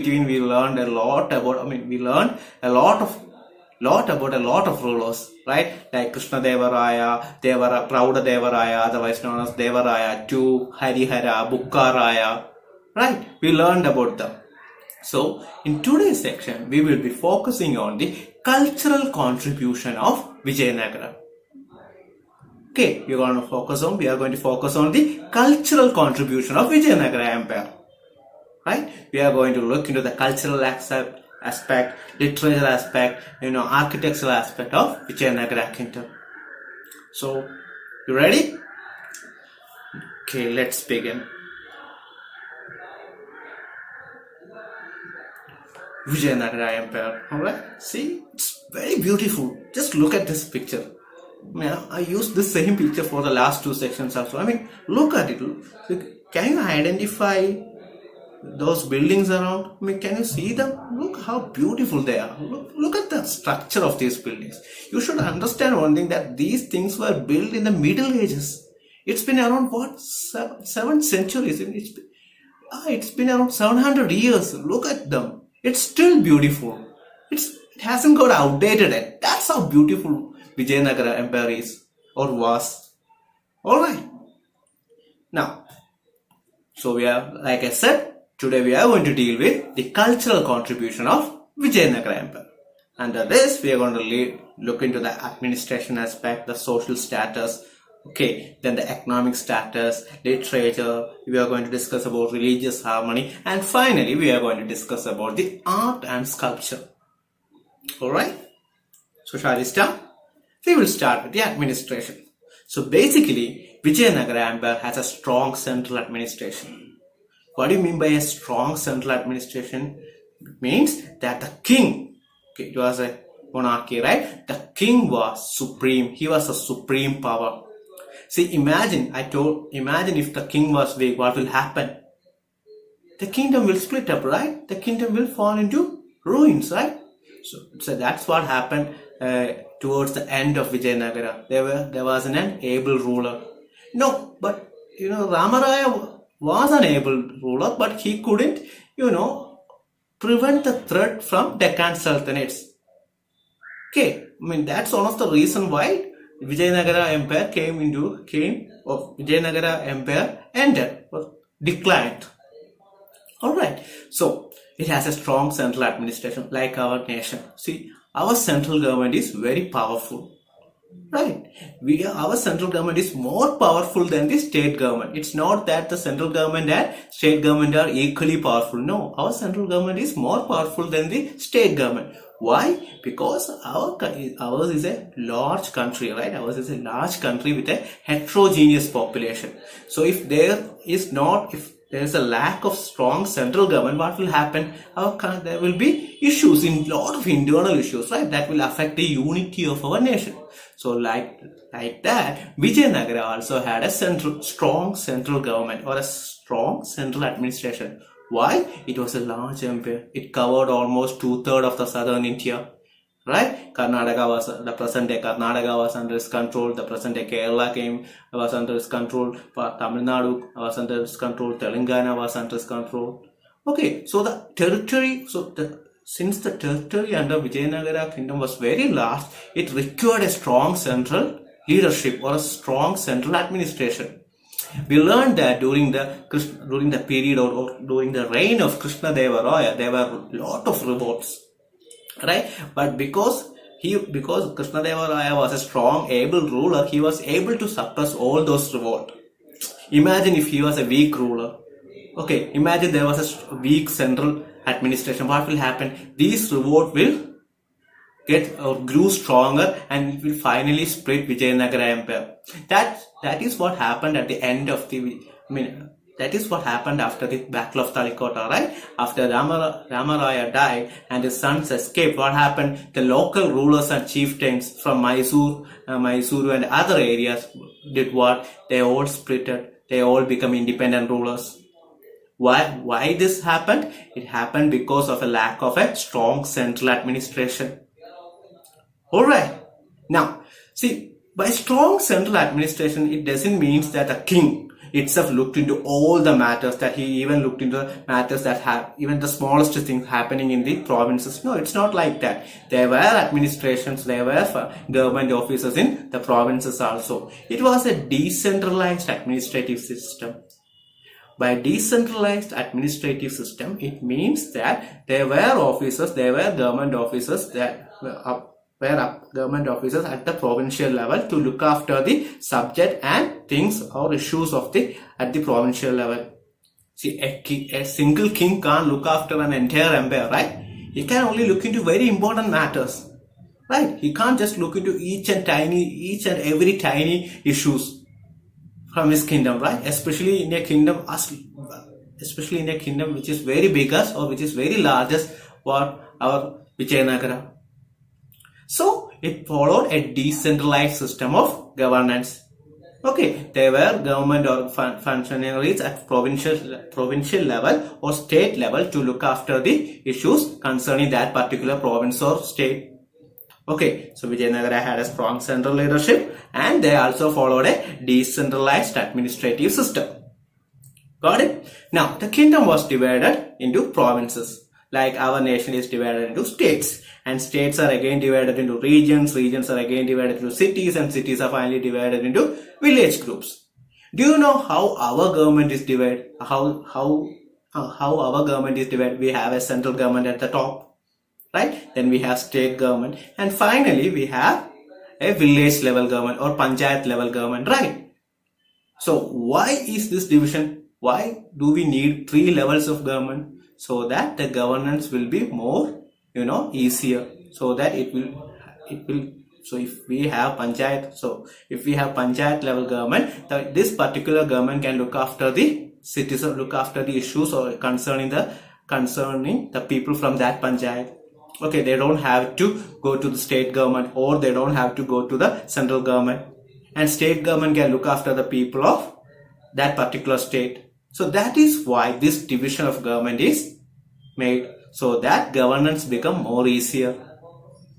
between we learned a lot about, we learned a lot about a lot of rulers, right? Like Krishna Deva Raya, Prouda Deva Raya, otherwise known as Deva Raya 2, Harihara, Bukka Raya, right? We learned about them. So in today's section, we will be focusing on the cultural contribution of Vijayanagara. Okay, we are going to focus on the cultural contribution of Vijayanagara Empire. Right? We are going to look into the cultural aspect, literature aspect, architectural aspect of Vijayanagara Kingdom. So, you ready? Okay, let's begin. Vijayanagara Empire. Alright, see, it's very beautiful. Just look at this picture. I used the same picture for the last two sections also. Look at it. Can you identify those buildings around? Can you see them? Look how beautiful they are. Look at the structure of these buildings. You should understand one thing, that these things were built in the Middle Ages. It's been around 7 centuries. It's been around 700 years. Look at them. It's still beautiful. It hasn't got outdated yet. That's how beautiful Vijayanagara Empire is or was. Alright. Now, so like I said, today we are going to deal with the cultural contribution of Vijayanagara Empire. Under this, we are going to look into the administration aspect, the social status, okay, then the economic status, literature. We are going to discuss about religious harmony, and finally, we are going to discuss about the art and sculpture. Alright? So, shall we start? We will start with the administration. So, basically, Vijayanagara Empire has a strong central administration. What do you mean by a strong central administration? It means that the king, okay, it was a monarchy, right? The king was supreme. He was a supreme power. See, imagine if the king was weak, what will happen? The kingdom will split up, right? The kingdom will fall into ruins, right? So that's what happened towards the end of Vijayanagara. There was an able ruler. No, but Ramaraya was an able ruler, but he couldn't, prevent the threat from Deccan Sultanates. Okay, that's one of the reasons why Vijayanagara Empire Vijayanagara Empire ended or declined. Alright, so it has a strong central administration like our nation. See, our central government is very powerful. Right. Our central government is more powerful than the state government. It's not that the central government and state government are equally powerful. No, our central government is more powerful than the state government. Why? Because ours is a large country, right? Ours is a large country with a heterogeneous population. So if there is a lack of strong central government, what will happen? There will be issues, a lot of internal issues, right? That will affect the unity of our nation. So like that, Vijayanagara also had a strong central government or a strong central administration. Why? It was a large empire. It covered almost 2/3 of the southern India. Right? The present day Karnataka was under his control. The present day Kerala was under his control. Tamil Nadu was under his control. Telangana was under his control. Okay, so the territory, since the territory under Vijayanagara Kingdom was very large, it required a strong central leadership or a strong central administration. We learned that during the period or during the reign of Krishna Deva Raya, there were a lot of revolts. Right, but because Krishna Deva Raya was a strong, able ruler, he was able to suppress all those revolts. Imagine if he was a weak ruler. Okay, imagine there was a weak central administration. What will happen? These revolts will grew stronger, and it will finally split Vijayanagara Empire. That is what happened at the end of that is what happened after the Battle of Talikota, right? After Ramaraya died and his sons escaped, what happened? The local rulers and chieftains from Mysuru and other areas did what? They all splitted. They all become independent rulers. Why this happened? It happened because of a lack of a strong central administration. Alright. Now, see, by strong central administration, it doesn't mean that a king itself looked into all the matters, that he even looked into matters that have even the smallest things happening in the provinces. No, it's not like that. There were administrations, there were government officers in the provinces also. It was a decentralized administrative system. By decentralized administrative system, it means that there were officers, there were government officers that were government officers at the provincial level to look after the subject and things or issues of at the provincial level. See, a single king can't look after an entire empire, right? He can only look into very important matters, right? He can't just look into each and every tiny issues from his kingdom, right? Especially in a kingdom which is very biggest or which is very largest, what our Vijayanagara. So it followed a decentralized system of governance. Okay, there were government or functionaries at provincial level or state level to look after the issues concerning that particular province or state. Okay, so Vijayanagara had a strong central leadership and they also followed a decentralized administrative system. Got it? Now, the kingdom was divided into provinces. Like our nation is divided into states. And states are again divided into regions. Regions are again divided into cities. And cities are finally divided into village groups. Do you know how our government is divided? How our government is divided? We have a central government at the top. Right? Then we have state government. And finally, we have a village level government or panchayat level government. Right? So, why is this division? Why do we need 3 levels of government? So that the governance will be more, easier. So that so if we have panchayat level government, this particular government can look after the citizens, look after the issues or concerning the people from that panchayat. Okay, they don't have to go to the state government or they don't have to go to the central government. And state government can look after the people of that particular state. So that is why this division of government is made, so that governance become more easier.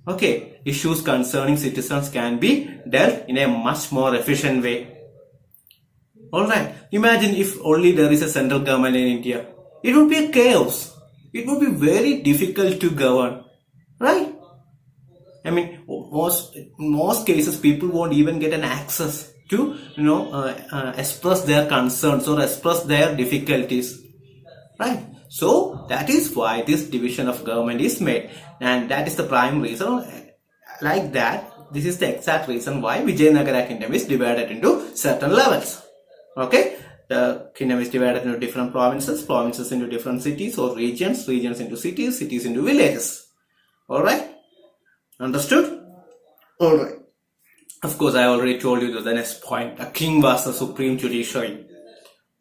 Okay, issues concerning citizens can be dealt in a much more efficient way. Alright, imagine if only there is a central government in India. It would be a chaos. It would be very difficult to govern. Right? I mean, most cases people won't even get an access to, express their concerns or express their difficulties. Right? So, that is why this division of government is made. And that is the prime reason. Like that, this is the exact reason why Vijayanagara Kingdom is divided into certain levels. Okay? The kingdom is divided into different provinces into different cities or regions into cities into villages. Alright? Understood? Alright. Of course, I already told you the next point. A king was the supreme judiciary.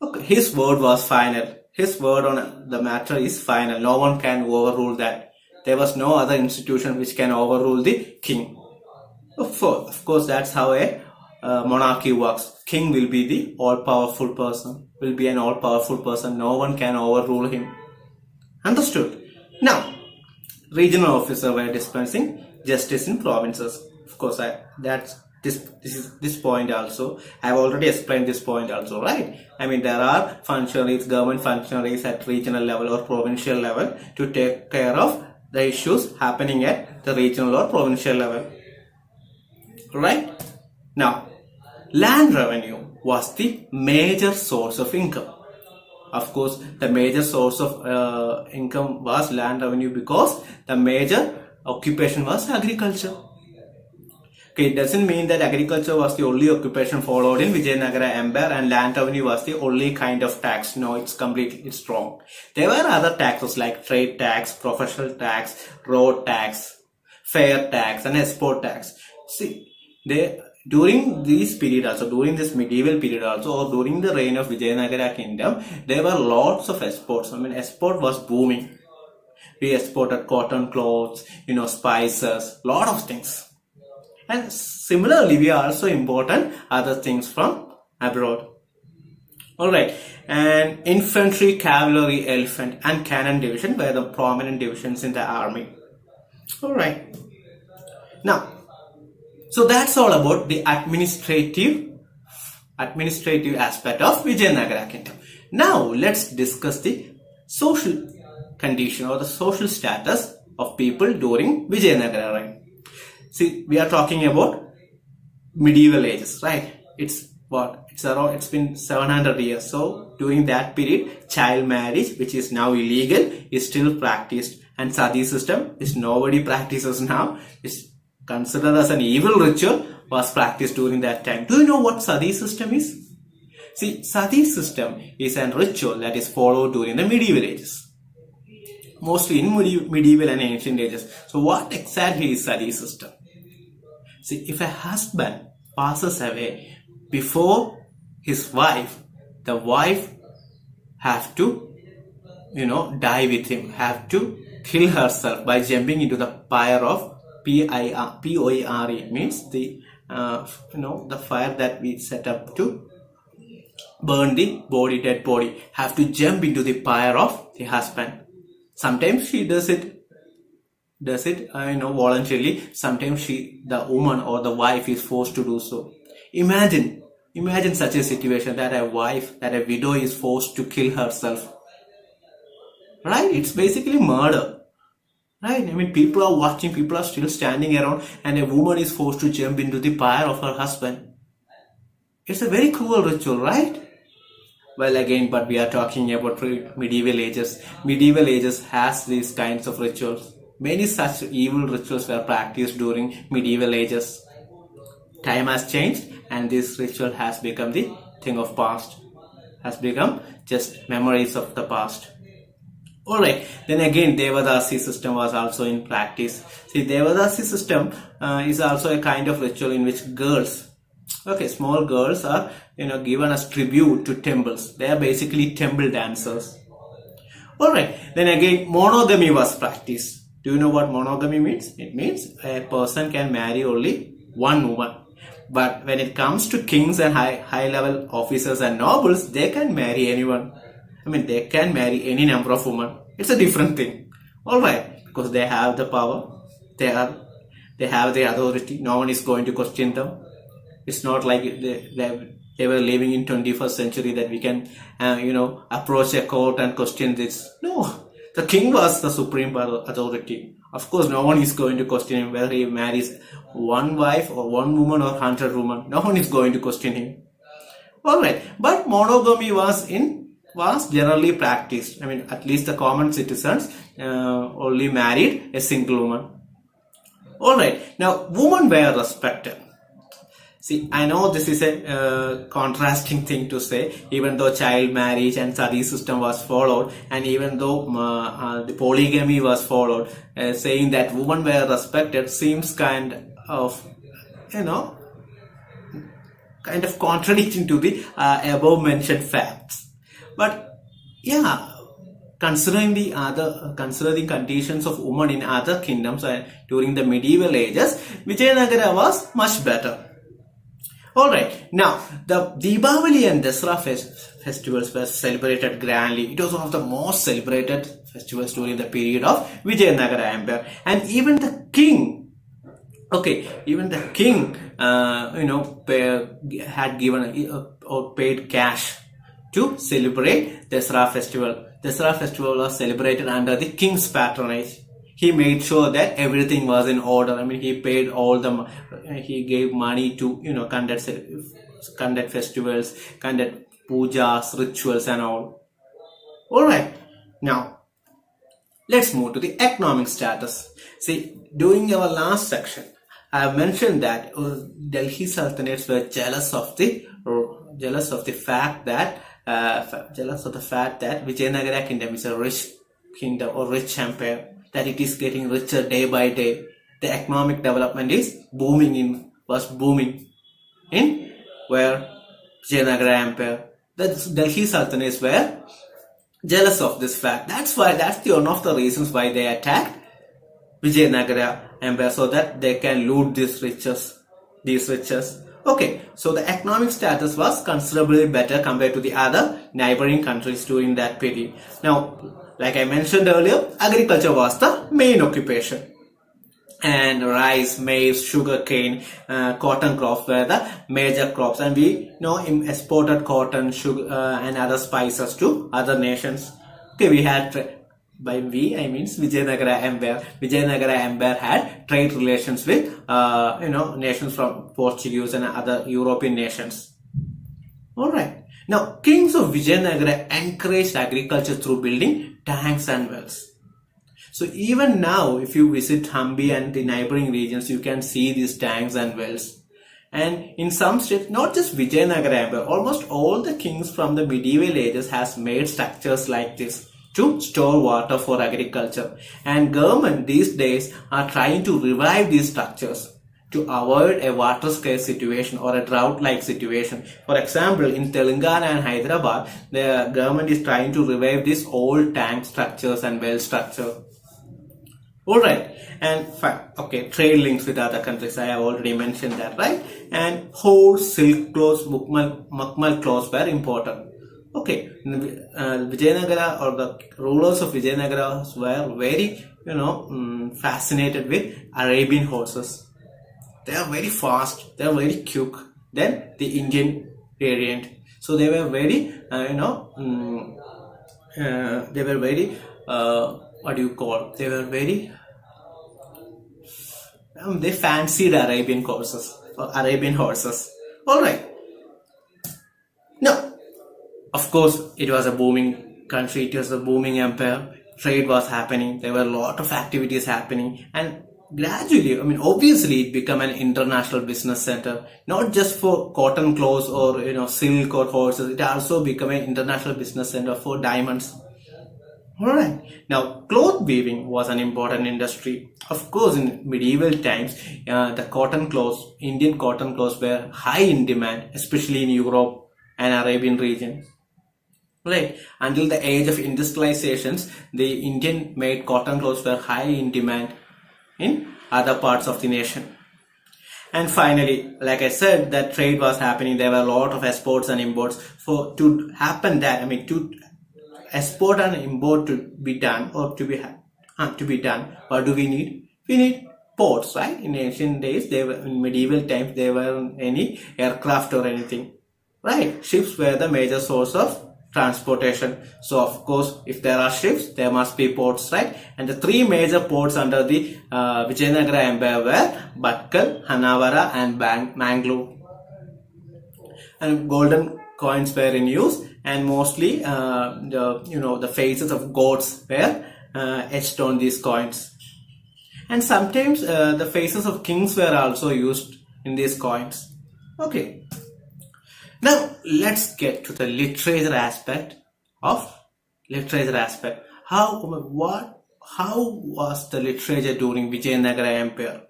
Okay, his word was final. His word on the matter is final. No one can overrule that. There was no other institution which can overrule the king. Of course, that's how a monarchy works. King will be the all-powerful person. Will be an all-powerful person. No one can overrule him. Understood? Now, regional officers were dispensing justice in provinces. Of course, this point also. I have already explained this point also, right? I mean, there are government functionaries at regional level or provincial level to take care of the issues happening at the regional or provincial level. Right? Now, land revenue was the major source of income. Of course, the major source of income was land revenue because the major occupation was agriculture. Okay, it doesn't mean that agriculture was the only occupation followed in Vijayanagara Empire and land revenue was the only kind of tax. No, it's wrong. There were other taxes like trade tax, professional tax, road tax, fair tax and export tax. See, during this medieval period also, or during the reign of Vijayanagara Kingdom, there were lots of exports. I mean, export was booming. We exported cotton clothes, spices, lot of things. And similarly, we also imported other things from abroad. Alright, and infantry, cavalry, elephant and cannon division were the prominent divisions in the army. Alright, now, so that's all about the administrative administrative aspect of Vijayanagara Kingdom. Now let's discuss the social condition or the social status of people during Vijayanagara reign. See, we are talking about medieval ages, right? It's been 700 years. So during that period, child marriage, which is now illegal, is still practiced, and sati system, which nobody practices now, is considered as an evil ritual, was practiced during that time. Do you know what sati system is? See, sati system is a ritual that is followed during the medieval ages, mostly in medieval and ancient ages. So what exactly is sati system? See, if a husband passes away before his wife, the wife have to, die with him, have to kill herself by jumping into the fire of P-O-I-R-E, means the fire that we set up to burn the dead body, have to jump into the fire of the husband. Sometimes she does it voluntarily. Sometimes the woman or the wife is forced to do so. Imagine such a situation that a widow is forced to kill herself. Right? It's basically murder. Right? I mean, people are watching, people are still standing around, and a woman is forced to jump into the fire of her husband. It's a very cruel ritual, right? Well, again, but we are talking about medieval ages. Medieval ages has these kinds of rituals. Many such evil rituals were practiced during medieval ages. Time has changed, and this ritual has become the thing of past, has become just memories of the past. Alright, then again, Devadasi system was also in practice. See, Devadasi system is also a kind of ritual in which small girls are given as tribute to temples. They are basically temple dancers. Alright, then again, monogamy was practiced. Do you know what monogamy means? It means a person can marry only one woman. But when it comes to kings and high level officers and nobles, they can marry anyone. I mean, they can marry any number of women. It's a different thing. Alright, because they have the power. They have the authority. No one is going to question them. It's not like they were living in 21st century that we can, approach a court and question this. No. The king was the supreme authority. Of course, no one is going to question him whether he marries one wife or one woman or 100 women. No one is going to question him. Alright, but monogamy was generally practiced. I mean, at least the common citizens only married a single woman. Alright, now women were respected. See, I know this is a contrasting thing to say, even though child marriage and sati system was followed, and even though the polygamy was followed, saying that women were respected seems kind of contradicting to the above mentioned facts. But yeah, considering conditions of women in other kingdoms during the medieval ages, Vijayanagara was much better. Alright, now the Deepavali and Dasara festivals were celebrated grandly. It was one of the most celebrated festivals during the period of Vijayanagara Empire. And even the king, had given or paid cash to celebrate Dasara festival. Dasara festival was celebrated under the king's patronage. He made sure that everything was in order. I mean, he paid he gave money to, conduct festivals, conduct pujas, rituals and all. Alright, now let's move to the economic status. See, during our last section, I have mentioned that Delhi Sultanates were jealous of the fact that Vijayanagara Kingdom is a rich kingdom or rich empire, that it is getting richer day by day. The economic development was booming in where Vijayanagara Empire. The Delhi Sultanates were jealous of this fact. That's one of the reasons why they attacked Vijayanagara Empire, so that they can loot these riches. Okay, so the economic status was considerably better compared to the other neighboring countries during that period. Now, like I mentioned earlier, agriculture was the main occupation. and rice, maize, sugarcane, cotton crops were the major crops, and we exported cotton, sugar, and other spices to other nations. Okay, we had by we I means Vijayanagara Empire. Vijayanagara Empire had trade relations with nations from Portuguese and other European nations. All right. Now, kings of Vijayanagara encouraged agriculture through building tanks and wells. So even now, if you visit Hampi and the neighboring regions, you can see these tanks and wells. And in some states, not just Vijayanagara Empire, almost all the kings from the medieval ages has made structures like this to store water for agriculture. And government these days are trying to revive these structures to avoid a water scarce situation or a drought-like situation. For example, in Telangana and Hyderabad, the government is trying to revive these old tank structures and well structure. Alright, and okay, trade links with other countries, I have already mentioned that, right? And horse, silk clothes, makmal clothes were important. Okay, Vijayanagara or the rulers of Vijayanagara were very, fascinated with Arabian horses. They are very fast, they are very quick than the Indian variant. So they were very, they were very, they were very, they fancied Arabian horses. Alright. Now, of course, it was a booming country, it was a booming empire, trade was happening, there were a lot of activities happening, and gradually, obviously it became an international business center, not just for cotton clothes or, silk or horses, it also became an international business center for diamonds. Alright, now cloth weaving was an important industry. Of course, in medieval times, the cotton clothes, Indian cotton clothes were high in demand, especially in Europe and Arabian region. Right, until the age of industrializations, the Indian made cotton clothes were high in demand in other parts of the nation. And finally, like I said, that trade was happening. There were a lot of exports and imports. To happen that, to export and import to be done or to be done, what do we need? We need ports, right? In ancient days, in medieval times, there weren't any aircraft or anything, right? Ships were the major source of transportation. So of course, if there are ships, there must be ports, right? And the three major ports under the Vijayanagara Empire were Batkal, Hanavara, and Mangalore. And golden coins were in use, and mostly the faces of gods were etched on these coins. And sometimes the faces of kings were also used in these coins. Okay. Now let's get to the literature aspect. How was the literature during Vijayanagara Empire?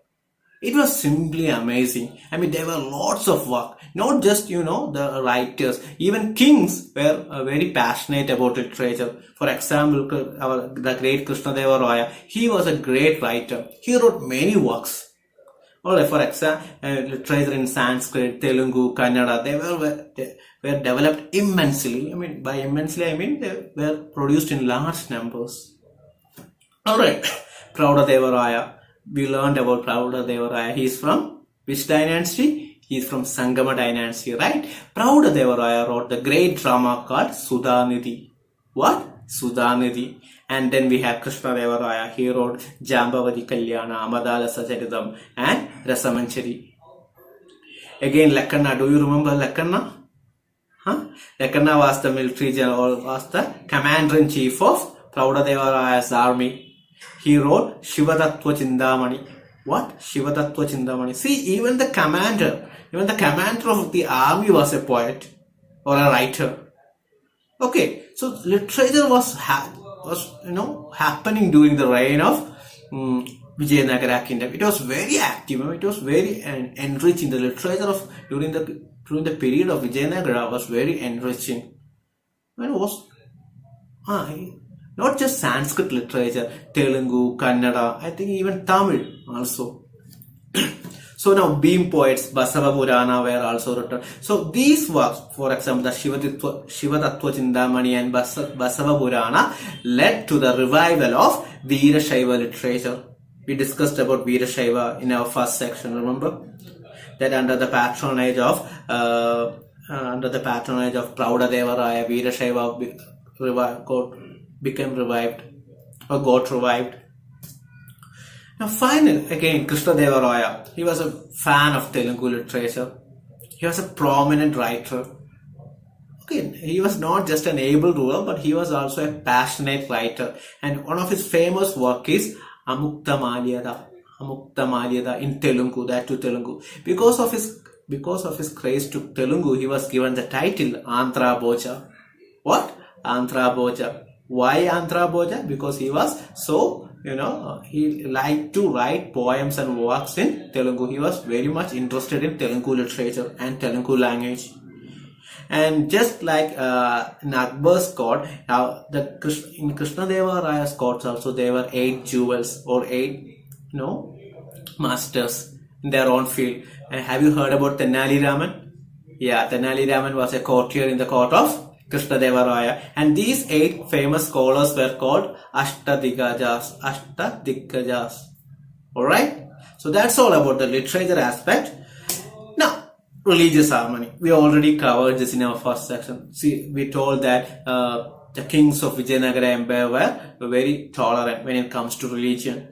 It was simply amazing. There were lots of work. Not just, the writers. Even kings were very passionate about literature. For example, the great Krishna Deva Raya, he was a great writer. He wrote many works. Or for example, literature in Sanskrit, Telugu, Kannada, they were developed immensely. By immensely, they were produced in large numbers. Alright, Prauda Deva Raya. We learned about Prauda Deva Raya. He is from which dynasty? He is from Sangama dynasty, right? Prauda Deva Raya wrote the great drama called Sudhanidhi. What? Sudhanidhi. And then we have Krishna Deva Raya. He wrote Jambavati Kalyana, Amadalasa Charitam, and Rasamanchari. Again, Lakkhana. Do you remember Lakkhana? Lakkhana was the military general, was the commander-in-chief of Prauda Deva Raya's army. He wrote Shivatattva Chindamani. What? Shivatattva Chindamani. See, even the commander of the army was a poet or a writer. Okay, so literature was happening during the reign of Vijayanagara Kingdom. It was very active. It was very enriching. The literature during the period of Vijayanagara was very enriching. It was not just Sanskrit literature, Telugu, Kannada, I think even Tamil also. So now beam poets, Basava Purana were also written. So these works, for example, the Shivatattva Chindamani and Basava Purana led to the revival of Veera Shaiva literature. We discussed about Virashaiva in our first section, remember? That under the patronage of Prouda Deva Raya, Virashaiva became revived or got revived. Now finally, again, Krishna Deva Raya, he was a fan of Telugu literature. He was a prominent writer. Okay, he was not just an able ruler, but he was also a passionate writer. And one of his famous work is Amukta Malyada in Telugu, that to Telugu. Because of his craze to Telugu, he was given the title Andhra Boja. What? Andhra Boja. Why Andhra Boja? Because he was so, he liked to write poems and works in Telugu. He was very much interested in Telugu literature and Telugu language. And just like in Akbar's court, in Krishna Deva Raya's courts also, there were 8 jewels or 8, masters in their own field. And have you heard about Tenali Raman? Yeah, Tenali Raman was a courtier in the court of Krishna Deva Raya. And these 8 famous scholars were called Ashtadikkajas. Alright? So that's all about the literature aspect. Now, religious harmony. We already covered this in our first section. See, we told that the kings of Vijayanagara Empire were very tolerant when it comes to religion.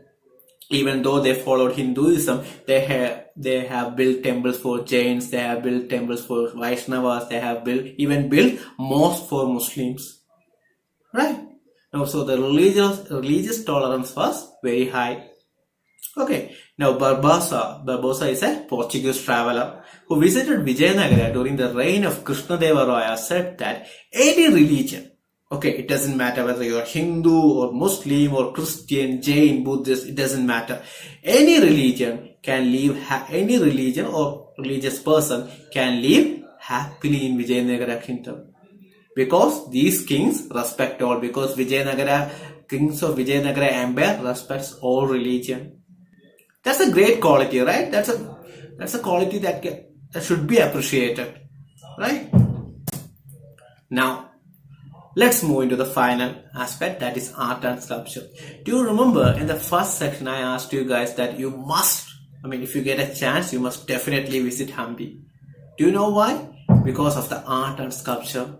Even though they followed Hinduism, they have built temples for Jains, they have built temples for Vaishnavas, they have even built mosques for Muslims. Right? Now, so the religious tolerance was very high. Okay. Now, Barbosa is a Portuguese traveler who visited Vijayanagara during the reign of Krishna Deva Raya, said that any religion, okay, it doesn't matter whether you're Hindu or Muslim or Christian, Jain, Buddhist, it doesn't matter. Any religion or religious person can live happily in Vijayanagara Kingdom. Because these kings respect all, because kings of Vijayanagara Empire respects all religion. That's a great quality, right? That's a quality that should be appreciated, right? Now, let's move into the final aspect, that is art and sculpture. Do you remember in the first section I asked you guys that you must, if you get a chance, you must definitely visit Hampi. Do you know why? Because of the art and sculpture.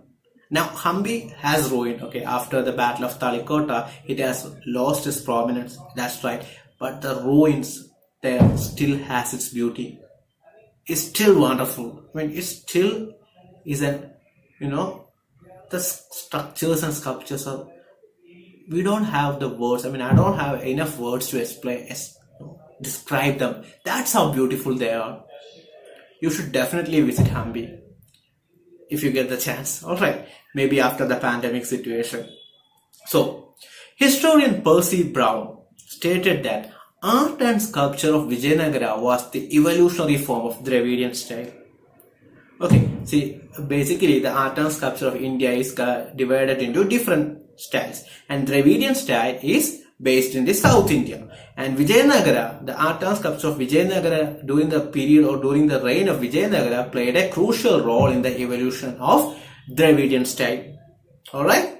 Now, Hampi has ruined, after the Battle of Talikota, it has lost its prominence, that's right. But the ruins there still has its beauty. It's still wonderful. It still isn't, the structures and sculptures we don't have the words. I don't have enough words to describe them. That's how beautiful they are. You should definitely visit Hampi if you get the chance. Alright, maybe after the pandemic situation. So, historian Percy Brown stated that art and sculpture of Vijayanagara was the evolutionary form of Dravidian style. Okay, see, basically the art and sculpture of India is divided into different styles, and Dravidian style is based in the South India. And Vijayanagara, the art and sculpture of Vijayanagara during the period or during the reign of Vijayanagara played a crucial role in the evolution of Dravidian style. Alright?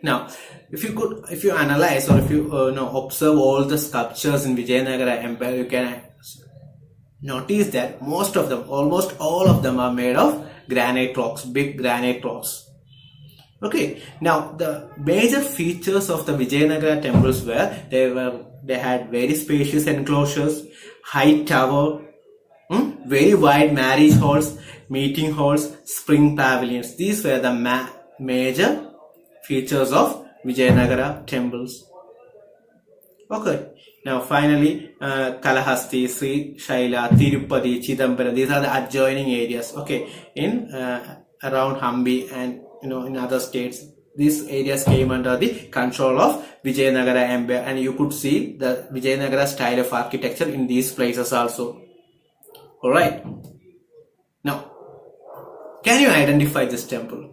Now, if you analyze or if you observe all the sculptures in Vijayanagara Empire, you can notice that almost all of them are made of granite rocks, big granite rocks. Okay, now the major features of the Vijayanagara temples were they had very spacious enclosures, high tower, very wide marriage halls, meeting halls, spring pavilions. These were the major features of Vijayanagara temples. Okay, now finally Kalahasti, Sri Shaila, Tirupati, Chidambara, these are the adjoining areas, in around Hampi and in other states. These areas came under the control of Vijayanagara Empire, and you could see the Vijayanagara style of architecture in these places also. Alright, now can you identify this temple?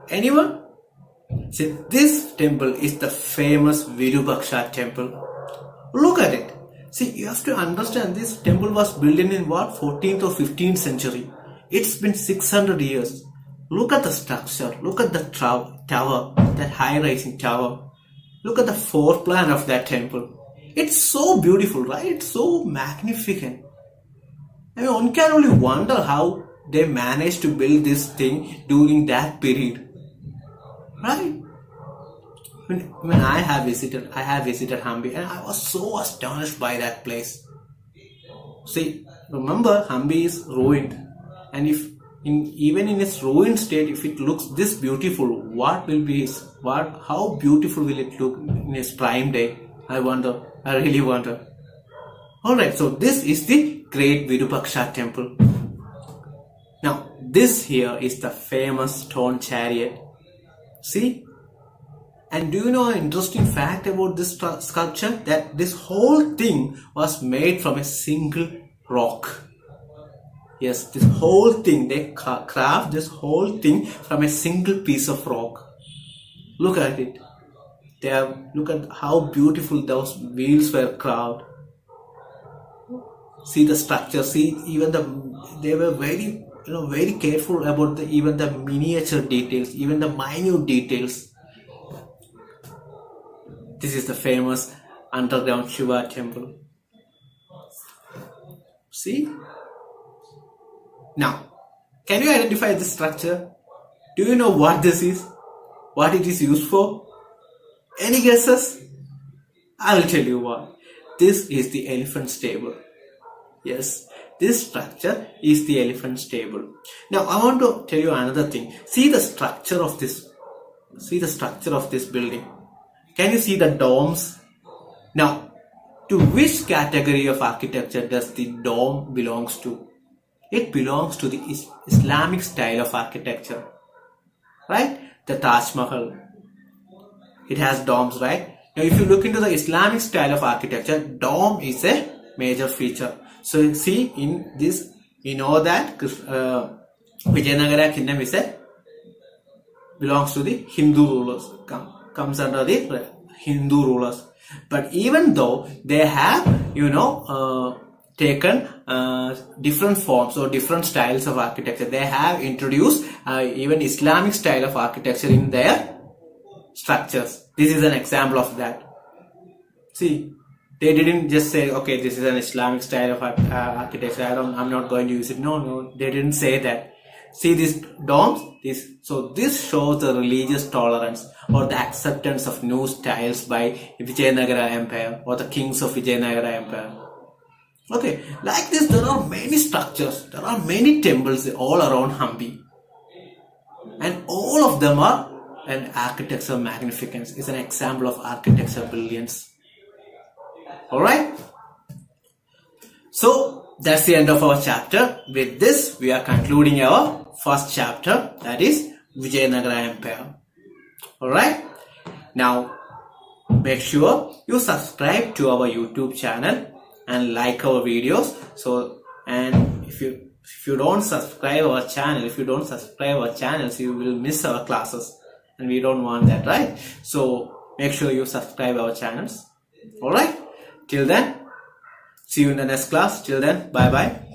Anyone? See, this temple is the famous Virupaksha temple. Look at it. See, you have to understand this temple was built in what? 14th or 15th century. It's been 600 years. Look at the structure. Look at the tower, that high-rising tower. Look at the floor plan of that temple. It's so beautiful, right? It's so magnificent. I mean, one can only wonder how they managed to build this thing during that period, right? When I have visited Hampi, and I was so astonished by that place. See, remember, Hampi is ruined, and even in its ruined state, if it looks this beautiful, how beautiful will it look in its prime day? I really wonder. Alright, so this is the great Virupaksha temple. Now, this here is the famous stone chariot. See? And do you know an interesting fact about this sculpture? That this whole thing was made from a single rock. Yes, this whole thing, they carved this whole thing from a single piece of rock. Look at it. Look at how beautiful those wheels were carved. See the structure. See, even they were very, very careful about even the miniature details, even the minute details. This is the famous underground Shiva temple. See? Now, can you identify this structure? Do you know what this is? What it is used for? Any guesses? I will tell you what. This is the elephant stable. Yes, this structure is the elephant stable. Now, I want to tell you another thing. See the structure of this. See the structure of this building. Can you see the domes? Now, to which category of architecture does the dome belongs to? It belongs to the Islamic style of architecture. Right? The Taj Mahal. It has domes, right? Now, if you look into the Islamic style of architecture, dome is a major feature. So, see in this, you know that Vijayanagara Kingdom belongs to the Hindu rulers. Comes under the Hindu rulers. But even though they have, taken different forms or different styles of architecture, they have introduced even Islamic style of architecture in their structures. This is an example of that. See, they didn't just say, okay, this is an Islamic style of architecture. I'm not going to use it. No, they didn't say that. See these domes? So this shows the religious tolerance or the acceptance of new styles by Vijayanagara Empire or the kings of Vijayanagara Empire. Okay, like this there are many structures, there are many temples all around Hampi. And all of them are an architectural magnificence. It's an example of architectural brilliance. Alright? So, that's the end of our chapter. With this, we are concluding our first chapter, that is Vijayanagara Empire. Alright? Now, make sure you subscribe to our YouTube channel and like our videos. So, and if you don't subscribe our channel, you will miss our classes. And we don't want that, right? So, make sure you subscribe our channels. Alright? Till then, see you in the next class. Till then, bye bye.